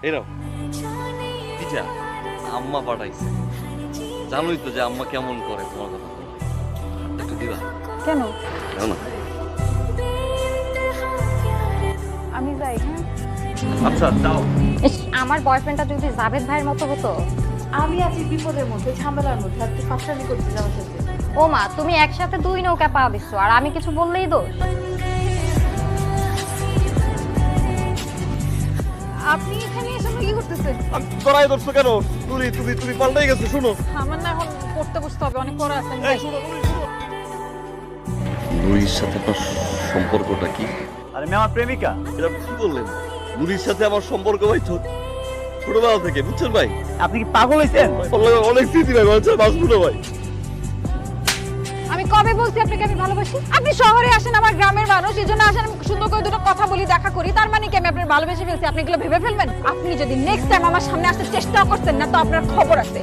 এই নাও পিঠা আম্মা পাঠাইছে। জানোই তো যে আম্মা কেমন করে তোমার কথা বলে। একটু দিবা? কেন? দাও না। আমি যাই। হ্যাঁ, আচ্ছা দাও। ইস, আমার বয়ফ্রেন্ডটা যদি জাভেদ ভাইয়ের মতো হতো। আমি আছি বিপদের মধ্যে, ঝামেলার মধ্যে, আর তুই ফাঁসলামি করছিস আমার সাথে। ও মা, তুমি একসাথে দুই নৌকা পা দিচ্ছ আর আমি কিছু বললেই দোষ। আপনি এখানে এসে আমরা কি করতেছেন? আমি তোরাই ধরছো কেন? তুমি পাল্টাই গেছো। শুনো, আমার না এখন পড়তে বসতে হবে, অনেক পড়া আছে। নুরির সাথে আপনার সম্পর্কটা কি? আরে মেয়ে আমার প্রেমিকা। এটা কি বললেন? নুরির সাথে আমার সম্পর্ক ভাই ছোটবেলা থেকে, বুঝছেন ভাই? আপনি কি পাগল হয়েছেন? অনেক স্মৃতি ভাই, বাচ্চা বাঁচবো না ভাই। আমি কবে বলছি আপনাকে আমি ভালোবাসি? আপনি শহরে আসেন, আমার গ্রামের মানুষ, এই জন্য আসেন, আমি সুন্দর করে দুটো কথা বলি, দেখা করি, তার মানে কি আমি আপনার ভালোবেসে ফেলছি? আপনি এগুলো ভেবে ফেলবেন? আপনি যদি নেক্সট টাইম আমার সামনে আসতে চেষ্টা করছেন না, তো আপনার খবর আছে।